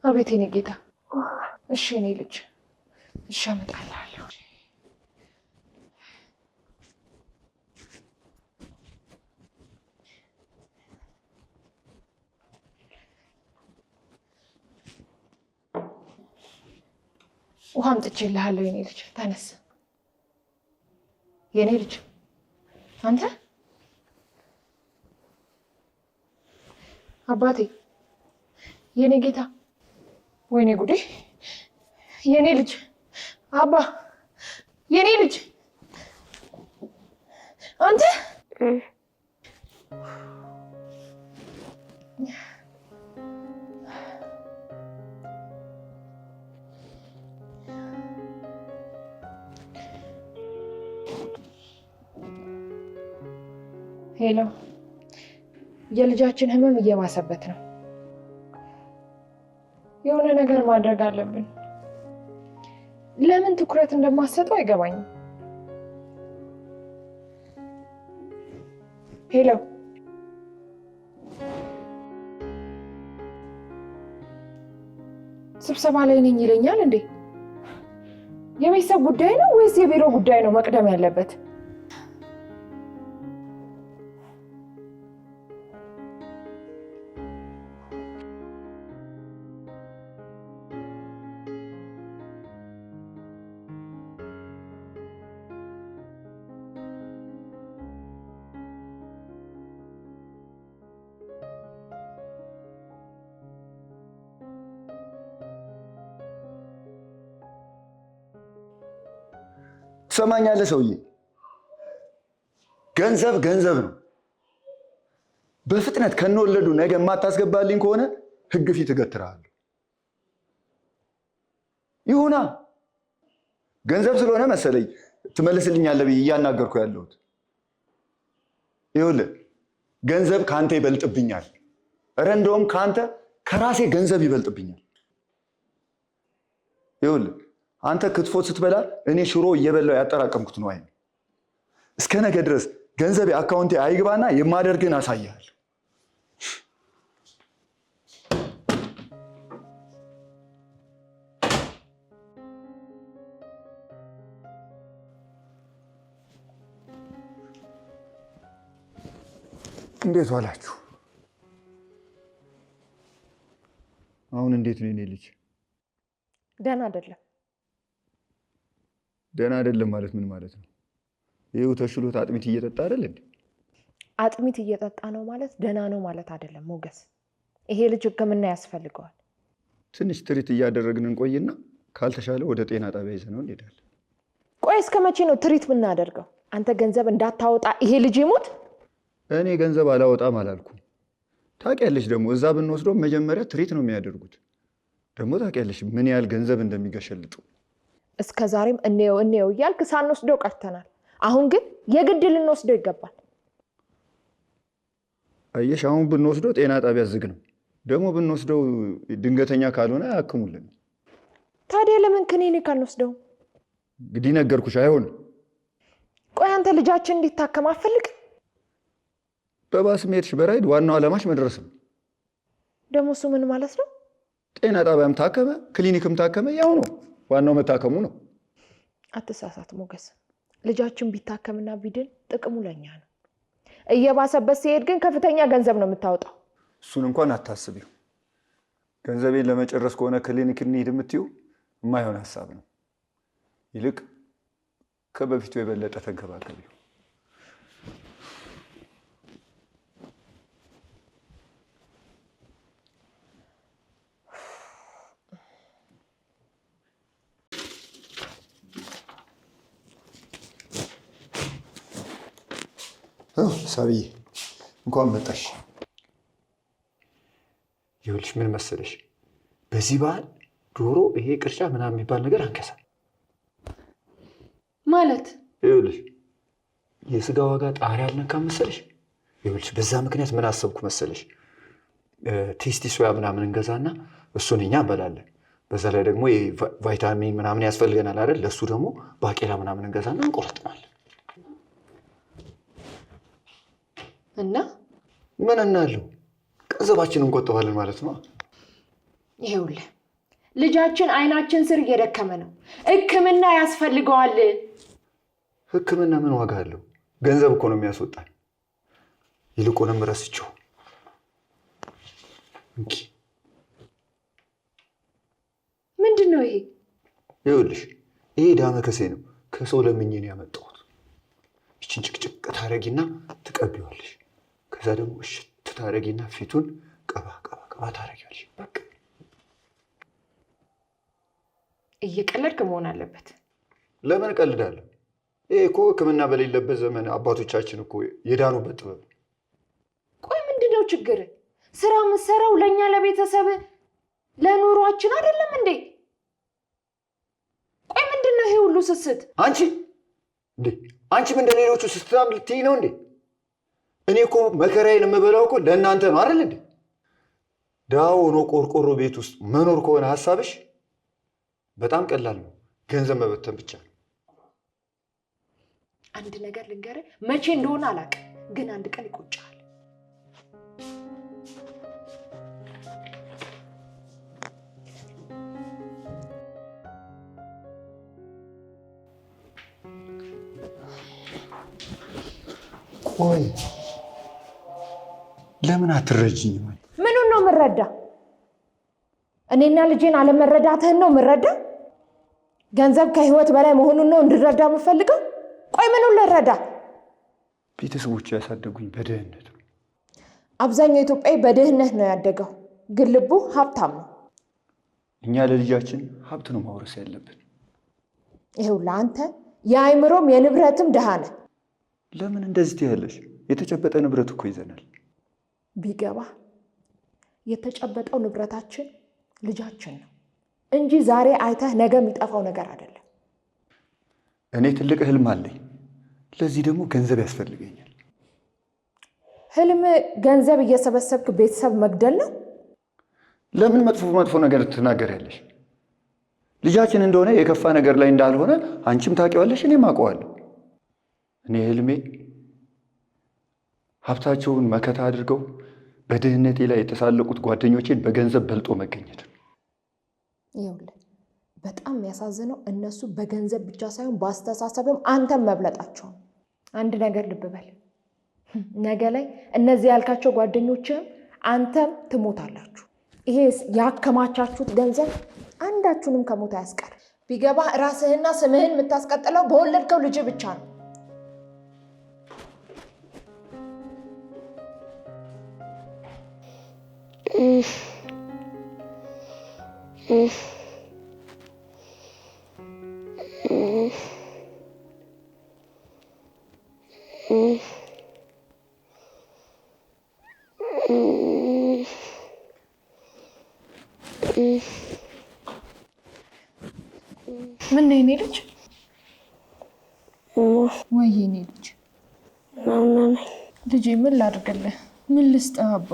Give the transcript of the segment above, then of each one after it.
አቤት የኔ ጌታ። እሺ የኔ ልጅ፣ እሺ አመጣልሃለሁ። ውሃ አምጥቼልሃለሁ የኔ ልጅ። ተነስ የኔ ልጅ። አንተ አባቴ፣ የኔ ጌታ። ወይኔ ጉዴ! የኔ ልጅ አባ፣ የኔ ልጅ አንተ ሄሎ፣ የልጃችን ህመም እየባሰበት ነው። የሆነ ነገር ማድረግ አለብን። ለምን ትኩረት እንደማሰጠው አይገባኝም። ሄሎ፣ ስብሰባ ላይ ነኝ ይለኛል እንዴ? የቤተሰብ ጉዳይ ነው ወይስ የቢሮ ጉዳይ ነው መቅደም ያለበት? ትሰማኛለህ ሰውዬ? ገንዘብ ገንዘብ ነው። በፍጥነት ከነወለዱ ነገ የማታስገባልኝ ከሆነ ህግ ፊት እገትርሃለሁ። ይሁና፣ ገንዘብ ስለሆነ መሰለኝ ትመልስልኛለህ ብዬ እያናገርኩ ያለሁት። ይኸውልህ ገንዘብ ከአንተ ይበልጥብኛል። ኧረ እንደውም ከአንተ ከራሴ ገንዘብ ይበልጥብኛል። ይኸውልህ አንተ ክትፎ ስትበላ እኔ ሽሮ እየበላው ያጠራቀምኩት ነው አይደል? እስከ ነገ ድረስ ገንዘብ አካውንቴ አይግባና የማደርግን አሳያለሁ። እንዴት ዋላችሁ? አሁን እንዴት ነው የኔ ልጅ? ደህና አይደለም። ደህና አይደለም ማለት ምን ማለት ነው? ይኸው ተሽሎት አጥሚት እየጠጣ አይደል እንዴ? አጥሚት እየጠጣ ነው ማለት ደህና ነው ማለት አይደለም ሞገስ። ይሄ ልጅ ሕክምና ያስፈልገዋል። ትንሽ ትሪት እያደረግን እንቆይና ካልተሻለ ወደ ጤና ጣቢያ ይዘነው እንሄዳለን። ቆይ እስከ መቼ ነው ትሪት የምናደርገው? አንተ ገንዘብ እንዳታወጣ ይሄ ልጅ ይሙት? እኔ ገንዘብ አላወጣም አላልኩም። ታውቂያለሽ ደግሞ እዛ ብንወስደው መጀመሪያ ትሪት ነው የሚያደርጉት። ደግሞ ታውቂያለሽ ምን ያህል ገንዘብ እንደሚገሸልጡ። እስከ ዛሬም እንየው እያልክ ሳንወስደው ቀርተናል። አሁን ግን የግድ ልንወስደው ይገባል። አየሽ አሁን ብንወስደው ጤና ጣቢያ ዝግ ነው። ደግሞ ብንወስደው ድንገተኛ ካልሆነ አያክሙልን። ታዲያ ለምን ክኒኒ ካልወስደው? እንግዲህ ነገርኩሽ አይሆንም። ቆይ አንተ ልጃችን እንዲታከም አትፈልግ? በባስ ሄድሽ በራይድ ዋናው ዓላማሽ መድረስ ነው። ደግሞ እሱ ምን ማለት ነው? ጤና ጣቢያም ታከመ ክሊኒክም ታከመ ያው ነው። ዋናው መታከሙ ነው። አትሳሳት ሞገስ። ልጃችን ቢታከምና ቢድን ጥቅሙ ለኛ ነው። እየባሰበት ሲሄድ ግን ከፍተኛ ገንዘብ ነው የምታወጣው። እሱን እንኳን አታስቢው። ገንዘቤን ለመጨረስ ከሆነ ክሊኒክ እንሂድ የምትይው የማይሆን ሀሳብ ነው። ይልቅ ከበፊቱ የበለጠ ተንከባከቢው። ሳብዬ እንኳን መጣሽ። ይኸውልሽ ምን መሰለሽ፣ በዚህ በዓል ዶሮ ይሄ ቅርጫ ምናምን የሚባል ነገር አንከሳ ማለት። ይኸውልሽ የስጋ ዋጋ ጣሪያ አልነካም መሰለሽ። ይኸውልሽ በዛ ምክንያት ምን አሰብኩ መሰለሽ፣ ቴስቲ ሶያ ምናምን እንገዛና እሱን እኛ እንበላለን። በዛ ላይ ደግሞ ቫይታሚን ምናምን ያስፈልገናል አይደል? ለሱ ደግሞ ባቄላ ምናምን እንገዛና እንቆረጥማለን። እና ምን እናለው ገንዘባችንን እንቆጥባለን ማለት ነው። ይኸውልህ ልጃችን አይናችን ስር እየደከመ ነው። ሕክምና ያስፈልገዋል። ሕክምና ምን ዋጋ አለው? ገንዘብ እኮ ነው የሚያስወጣል። ይልቁንም ረስቼው እንኪ ምንድን ነው ይሄ? ይኸውልሽ ይሄ ዳመከሴ ነው። ከሰው ለምኜ ነው ያመጣሁት። ይችን ጭቅጭቅ ታረጊና ትቀቢዋለሽ። ከዛ ደግሞ እሽት ታረጊና ፊቱን ቀባ ቀባ ቀባ ታረጊዋለሽ። በቃ እየቀለድክ መሆን አለበት። ለምን እቀልዳለሁ? ይሄ እኮ ሕክምና በሌለበት ዘመን አባቶቻችን እኮ የዳኑበት ጥበብ። ቆይ ምንድነው ችግር? ስራ የምትሰራው ለእኛ ለቤተሰብ ለኑሯችን አይደለም እንዴ? ቆይ ምንድነው ይሄ ሁሉ ስስት? አንቺም እንደ ሌሎቹ ስትታም ልትይ ነው እንዴ? እኔ እኮ መከራዬን የምበላው እኮ ለእናንተ ነው አይደል እንዴ? ድሃ ሆኖ ቆርቆሮ ቤት ውስጥ መኖር ከሆነ ሀሳብሽ በጣም ቀላል ነው። ገንዘብ መበተን ብቻ ነው። አንድ ነገር ልንገርህ፣ መቼ እንደሆነ አላውቅም፣ ግን አንድ ቀን ይቆጫል። ቆይ ለምን አትረጂኝ? ምኑን ነው የምረዳ? እኔና ልጄን አለመረዳትህን ነው የምረዳ? ገንዘብ ከህይወት በላይ መሆኑን ነው እንድረዳ የምፈልገው? ቆይ ምኑን ልረዳ? ቤተሰቦች ያሳደጉኝ በድህነት ነው። አብዛኛው ኢትዮጵያዊ በድህነት ነው ያደገው፣ ግን ልቡ ሀብታም ነው። እኛ ለልጃችን ሀብት ነው ማውረስ ያለብን። ይኸውልህ አንተ የአእምሮም የንብረትም ድሃ ነህ። ለምን እንደዚህ ትያለሽ? የተጨበጠ ንብረት እኮ ይዘናል። ቢገባ የተጨበጠው ንብረታችን ልጃችን ነው እንጂ ዛሬ አይተህ ነገ የሚጠፋው ነገር አይደለም። እኔ ትልቅ ህልም አለኝ። ለዚህ ደግሞ ገንዘብ ያስፈልገኛል። ህልም ገንዘብ እየሰበሰብክ ቤተሰብ መግደል ነው? ለምን መጥፎ ነገር ትናገሪያለሽ? ልጃችን እንደሆነ የከፋ ነገር ላይ እንዳልሆነ አንቺም ታውቂዋለሽ፣ እኔም አውቀዋለሁ። እኔ ህልሜ ሀብታቸውን መከታ አድርገው በድህነቴ ላይ የተሳለቁት ጓደኞቼን በገንዘብ በልጦ መገኘት። ይኸውልህ በጣም የሚያሳዝነው እነሱ በገንዘብ ብቻ ሳይሆን በአስተሳሰብም አንተም መብለጣቸው። አንድ ነገር ልብ በል፣ ነገ ላይ እነዚህ ያልካቸው ጓደኞችም አንተም ትሞታላችሁ። ይሄ ያከማቻችሁት ገንዘብ አንዳችሁንም ከሞት አያስቀር። ቢገባ ራስህና ስምህን የምታስቀጥለው በወለድከው ልጅ ብቻ ነው። ምን ነው የኔ ልጅ? ወይ የኔ ልጅ ልጄ ምን ላድርግልህ? ምን ልስጥህ አባ?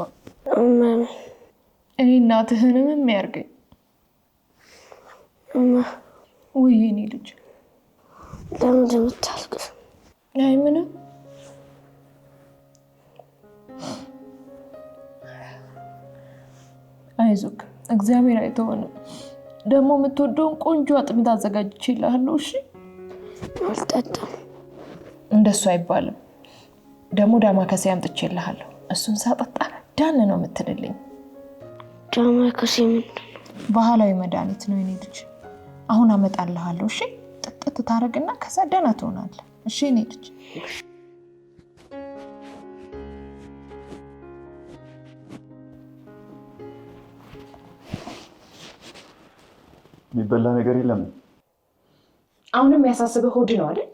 እኔ እናትህንም የሚያርገኝ ወይ የኔ ልጅ? ለምን እንደምታልቅስ? አይ ምንም። አይዞክ እግዚአብሔር አይተወንም። ደግሞ የምትወደውን ቆንጆ አጥሚት አዘጋጅቼልሃለሁ። እሺ? አልጠጣም። እንደሱ አይባልም። ደግሞ ዳማከሴ አምጥቼልሃለሁ። እሱን ሳጠጣ ዳን ነው የምትልልኝ። ዳማከሴ ምንድን ነው? ባህላዊ መድኃኒት ነው የኔ ልጅ። አሁን አመጣልሃለሁ። እሺ? ጥጥት ታረግና ከዛ ደህና ትሆናለህ። እሺ የኔ ልጅ? የሚበላ ነገር የለም? አሁንም ያሳስብህ ሆድ ነው አይደል?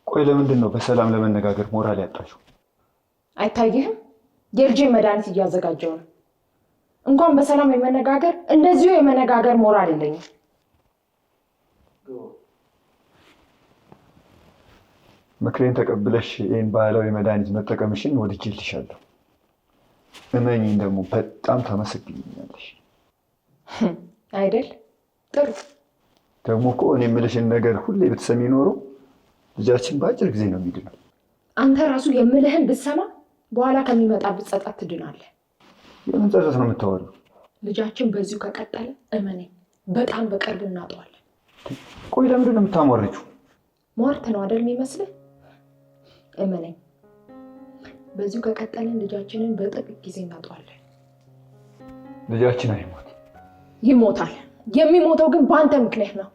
ቆይ ለምንድን ነው በሰላም ለመነጋገር ሞራል ያጣሽው? አይታይህም? የልጄ መድኃኒት እያዘጋጀው ነው። እንኳን በሰላም የመነጋገር እንደዚሁ የመነጋገር ሞራል የለኝም። ምክሬን ተቀብለሽ ይህን ባህላዊ መድኃኒት መጠቀምሽን ወድጄልሻለሁ። እመኚኝ፣ ደግሞ በጣም ታመሰግኛለሽ። አይደል? ጥሩ። ደግሞ እኮ እኔ የምልሽን ነገር ሁሌ ብትሰሚ ኖሮ ልጃችን በአጭር ጊዜ ነው የሚድነው። አንተ ራሱ የምልህን ብትሰማ በኋላ ከሚመጣብህ ጸጸት ትድናለህ። የምን ጸጸት ነው የምታወሪው? ልጃችን በዚሁ ከቀጠለ እመነኝ በጣም በቅርቡ እናጠዋለን። ቆይ ለምንድን ነው የምታሟርችው? ሟርት ነው አይደል የሚመስልህ? እመነኝ በዚሁ ከቀጠለን ልጃችንን በጥቂት ጊዜ እናጠዋለን። ልጃችን አይሞት። ይሞታል። የሚሞተው ግን በአንተ ምክንያት ነው።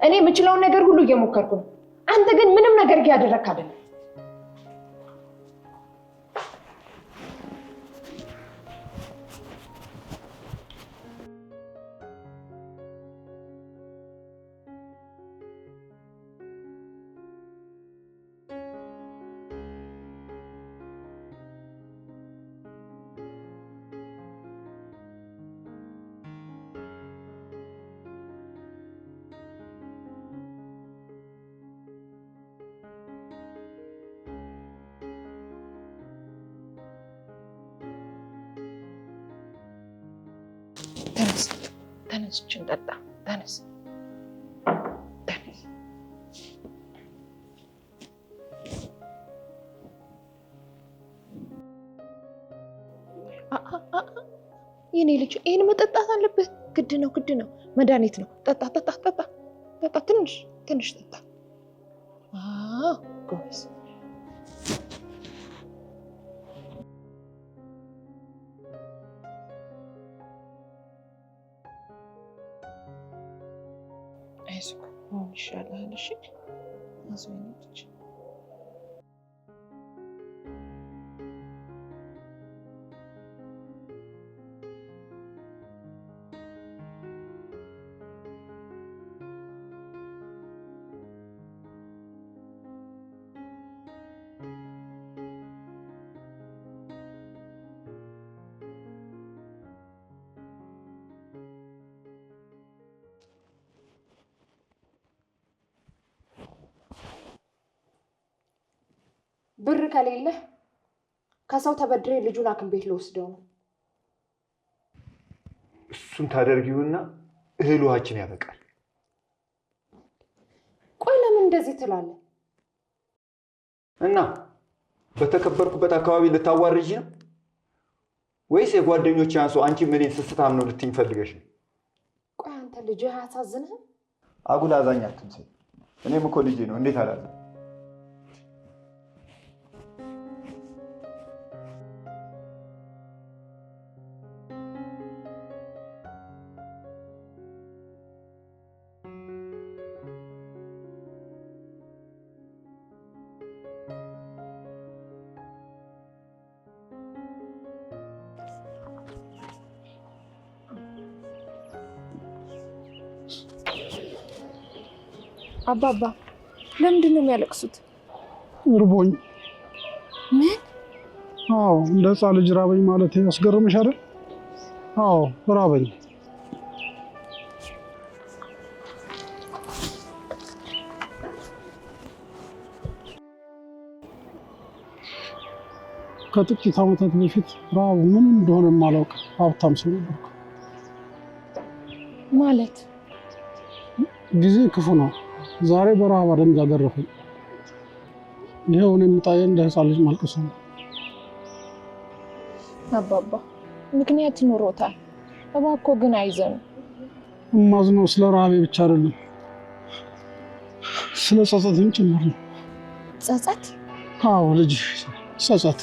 እኔ የምችለውን ነገር ሁሉ እየሞከርኩ ነው። አንተ ግን ምንም ነገር እያደረግክ አይደለም። ተነስ እንጠጣ። ተነስ። የኔ ልጅ ይህን መጠጣት አለብህ። ግድ ነው። መድኃኒት ነው። ጠጣ። ትንሽ ጠጣ። ጎበዝ። አይዞህ አሁን ይሻልሃል። እሺ አዝመኞች ብር ከሌለ ከሰው ተበድሬ ልጁን ሐኪም ቤት ልወስደው ነው። እሱን ታደርጊውና እህል ውሃችን ያበቃል። ቆይ ለምን እንደዚህ ትላለህ? እና በተከበርኩበት አካባቢ ልታዋርጂ ነው ወይስ የጓደኞች አንሶ አንቺ ምን ስስታም ነው ልትይኝ ፈልገሽ ነው? ቆይ አንተ ልጅህ አያሳዝንህም? አጉል አዛኝ አትምሰል። እኔም እኮ ልጄ ነው። እንዴት አላዘን? አባባ ለምንድን ነው የሚያለቅሱት? እርቦኝ። ምን? አዎ እንደ ሕፃን ልጅ ራበኝ ማለት ያስገርምሽ አይደል? አዎ ራበኝ። ከጥቂት ዓመታት በፊት ረሃብ ምን እንደሆነ የማላውቅ ሀብታም ሰው ነበርኩ። ማለት ጊዜ ክፉ ነው። ዛሬ በረሃብ አደንጋ ገረፈኝ። ይኸው እኔ የምታየው እንደ ሕፃን ልጅ ማልቀስ ነው። አባባ ምክንያት ይኖሮታል። እባክዎ ግን አይዘኑ። እማዝነው ስለ ረሃቤ ብቻ አይደለም፣ ስለ ጸጸትም ጭምር ነው። ጸጸት? አዎ ልጅ ጸጸት።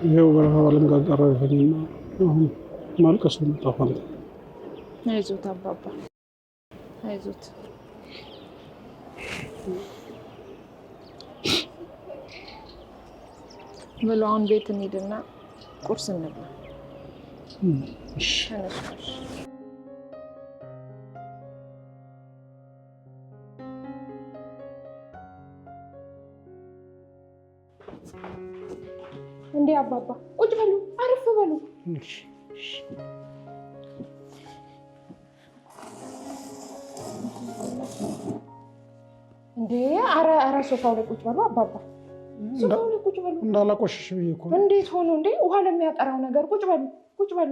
ይኸው በረሃብ አለንጋ ቀረበኝና አሁን ማልቀሱ መጣ። ፋንታ አይዞት አባባ አይዞት። ብሎ አሁን ቤት እንሂድና ቁርስ እንብላ። ተነሱ። እንዴ አባባ ቁጭ በሉ፣ አረፍ በሉ። እንዴ አረ ሶፋው ላይ ቁጭ በሉ አባባ፣ ሶፋው ላይ ቁጭ በሉ። እንዳላቆሽሽ ብዬ እኮ። እንዴት ሆኖ እንዴ? ውሃ ለሚያጠራው ነገር ቁጭ በሉ፣ ቁጭ በሉ።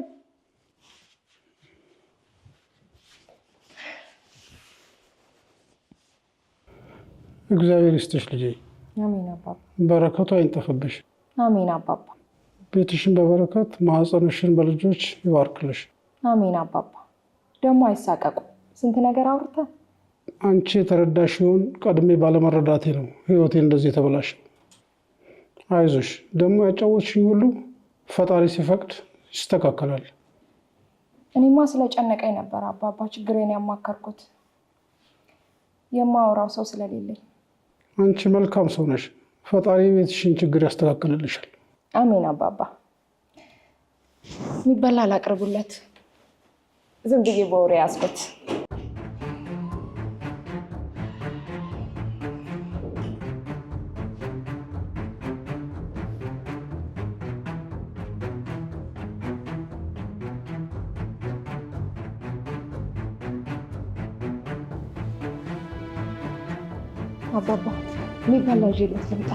እግዚአብሔር ይስጥሽ ልጄ። አሜን አባባ። በረከቱ አይንጠፍብሽ። አሜን አባባ። ቤትሽን በበረከት ማህፀንሽን በልጆች ይባርክልሽ። አሜን አባባ። ደግሞ አይሳቀቁ፣ ስንት ነገር አውርተን። አንቺ የተረዳሽውን ቀድሜ ባለመረዳቴ ነው ህይወቴ እንደዚህ የተበላሽ። አይዞሽ፣ ደግሞ ያጫወትሽኝ ሁሉ ፈጣሪ ሲፈቅድ ይስተካከላል። እኔማ ስለጨነቀኝ ነበር አባባ ችግሬን ያማከርኩት፣ የማወራው ሰው ስለሌለኝ። አንቺ መልካም ሰው ነሽ። ፈጣሪ ቤትሽን ችግር ያስተካክልልሻል። አሜን አባባ። የሚበላ ላቅርቡለት፣ ዝም ብዬ በወሬ ያዝኩት። አባባ የሚበላ ይዤለት ልምጣ።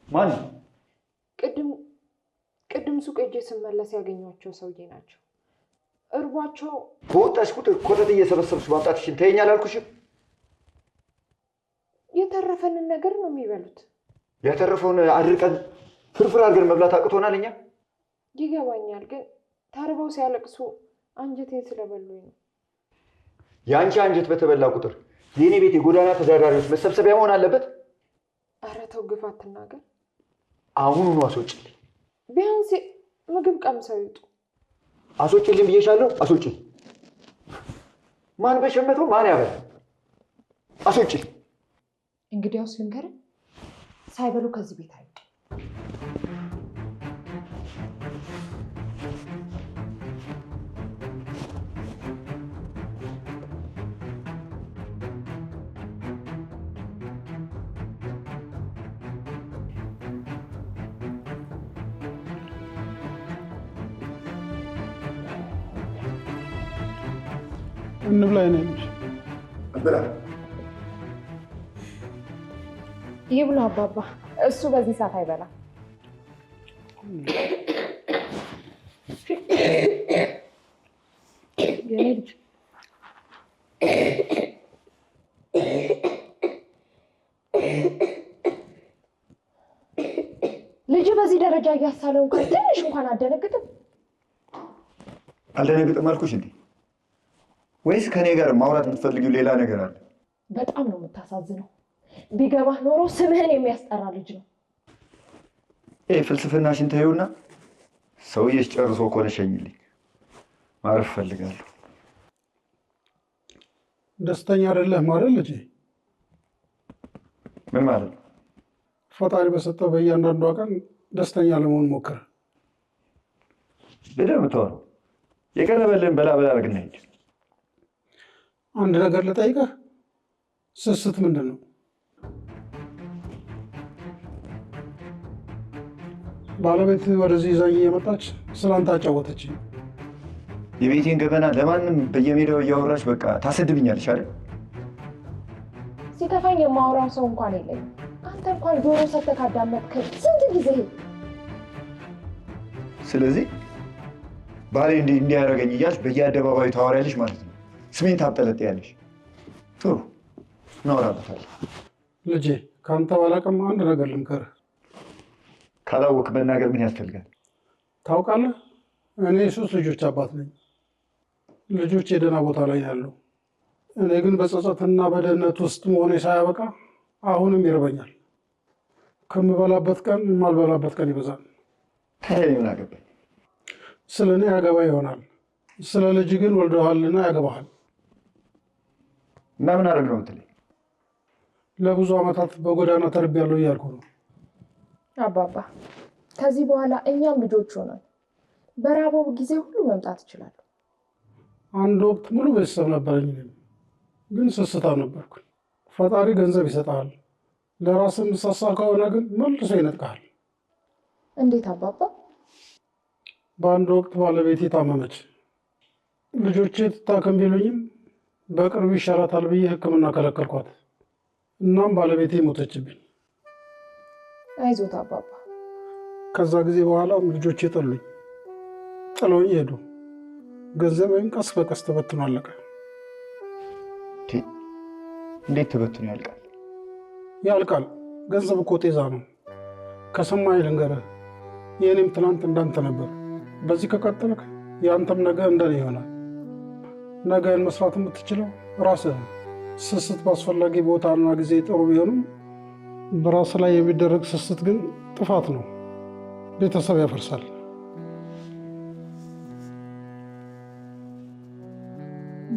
ማን? ቅድም ሱቅ ሄጄ ስመለስ ያገኟቸው ሰውዬ ናቸው። እርቧቸው በወጣሽ ቁጥር ኮተት እየሰበሰብሽ ማምጣትሽን ተይኝ አላልኩሽም? የተረፈንን ነገር ነው የሚበሉት። የተረፈውን አድርቀን ፍርፍር አድርገን መብላት አቅቶናል እኛ። ይገባኛል፣ ግን ተርበው ሲያለቅሱ አንጀቴን ስለበሉኝ ነው። የአንቺ አንጀት በተበላ ቁጥር የእኔ ቤት የጎዳና ተዳዳሪዎች መሰብሰቢያ መሆን አለበት? ኧረ ተው ግፍ አትናገር። አሁኑኑ አስወጪልኝ። ቢያንስ ምግብ ቀምሰው ይውጡ። አስወጪልኝ ብዬሻለሁ፣ አስወጪልኝ። ማን በሸመተው ማን ያበላ? አስወጪልኝ። እንግዲያውስ ልንገርህ፣ ሳይበሉ ከዚህ ቤት አይወጡ። እንብላ አይነሽ ብላ ይብሉ አባባ። እሱ በዚህ ሰዓት አይበላም። የኔ ልጅ በዚህ ደረጃ እያሳለው ትንሽ እንኳን አደነግጥም? አልደነግጥም አልኩሽ እንዴ? ወይስ ከኔ ጋር ማውራት የምትፈልጊው ሌላ ነገር አለ? በጣም ነው የምታሳዝነው። ቢገባህ ኖሮ ስምህን የሚያስጠራ ልጅ ነው። ፍልስፍናሽን ተይውና ሰውዬሽ ጨርሶ እኮ ነው ሸኝልኝ። ማረፍ እፈልጋለሁ። ደስተኛ አይደለህም አይደል ልጄ? ምን ማለት ነው? ፈጣሪ በሰጠው በእያንዳንዷ ቀን ደስተኛ ለመሆን ሞክር። በደምብ ተወው። የቀረበልህን በላ አድርግና ሂድ። አንድ ነገር ልጠይቅህ፣ ስስት ምንድን ነው? ባለቤት ወደዚህ ይዛኝ እየመጣች ስላንተ አጫወተችኝ። የቤቴን ገበና ለማንም በየሜዳው እያወራች በቃ ታሰድብኛለች አይደል? ሲከፋኝ የማወራው ሰው እንኳን የለኝም። አንተ እንኳን ጆሮ ሰጥተህ ካዳመጥከኝ ስንት ጊዜ። ስለዚህ ባሌ እንዲያደርገኝ እያልሽ በየአደባባዩ ታወሪያለሽ ማለት ነው። ስሜን ታብጠለጥያለሽ። ጥሩ እናወራበታለን። ልጄ ከአንተ ባላቅም አንድ ነገር ልምከርህ። ካላወቅ መናገር ምን ያስፈልጋል? ታውቃለህ፣ እኔ 3 ልጆች አባት ነኝ። ልጆች የደህና ቦታ ላይ ያለው፣ እኔ ግን በጸጸትና በድህነት ውስጥ መሆኔ ሳያበቃ አሁንም ይርበኛል። ከምበላበት ቀን የማልበላበት ቀን ይበዛል። ታዲያ ምን አገባኝ? ስለ እኔ ያገባ ይሆናል፣ ስለ ልጅ ግን ወልደዋልና ያገባሃል። እና ምን አደረግ ነው የምትለኝ? ለብዙ ዓመታት በጎዳና ተርቤያለሁ እያልኩ ነው። አባባ ከዚህ በኋላ እኛም ልጆች ሆነን በራበው ጊዜ ሁሉ መምጣት ይችላሉ። አንድ ወቅት ሙሉ ቤተሰብ ነበረኝ፣ ግን ስስታም ነበርኩ። ፈጣሪ ገንዘብ ይሰጣል፣ ለራስህ ምሳሳ ከሆነ ግን መልሶ ይነጥቃል። እንዴት አባባ? በአንድ ወቅት ባለቤቴ ታመመች። ልጆቼ ትታከም ቢሉኝም በቅርቡ ይሻላታል ብዬ ሕክምና ከለከልኳት። እናም ባለቤቴ ሞተችብኝ። አይዞት አባባ። ከዛ ጊዜ በኋላም ልጆቼ ጠሉኝ፣ ጥለውኝ ሄዱ። ገንዘቤም ቀስ በቀስ ተበትኖ አለቀ። እንዴት ተበትኖ ያልቃል? ያልቃል። ገንዘብ እኮ ጤዛ ነው። ከሰማይ ልንገርህ፣ የእኔም ትናንት እንዳንተ ነበር። በዚህ ከቀጠልክ የአንተም ነገ እንደኔ ይሆናል። ነገን መስራት የምትችለው ራስህ። ስስት በአስፈላጊ ቦታና ጊዜ ጥሩ ቢሆንም በራስ ላይ የሚደረግ ስስት ግን ጥፋት ነው፣ ቤተሰብ ያፈርሳል።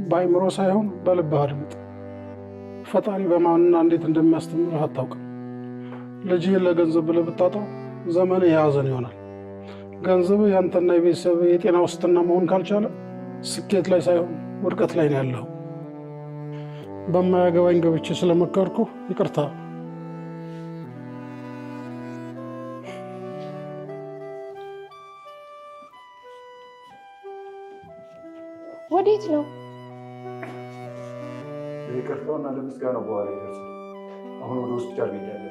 በአይምሮ ሳይሆን በልብህ አድምጥ። ፈጣሪ በማንና እንዴት እንደሚያስተምርህ አታውቅም። ልጅህን ለገንዘብ ብለህ ብታጣው ዘመንህ የያዘን ይሆናል። ገንዘብህ ያንተና የቤተሰብ የጤና ዋስትና መሆን ካልቻለ ስኬት ላይ ሳይሆን ውድቀት ላይ ነው ያለው። በማያገባኝ ገብቼ ስለመከርኩ ይቅርታ። ወዴት ነው? ይቅርታውና ለምስጋናው በኋላ ይደርሳል። አሁን ወደ ሆስፒታል ቤት ያለ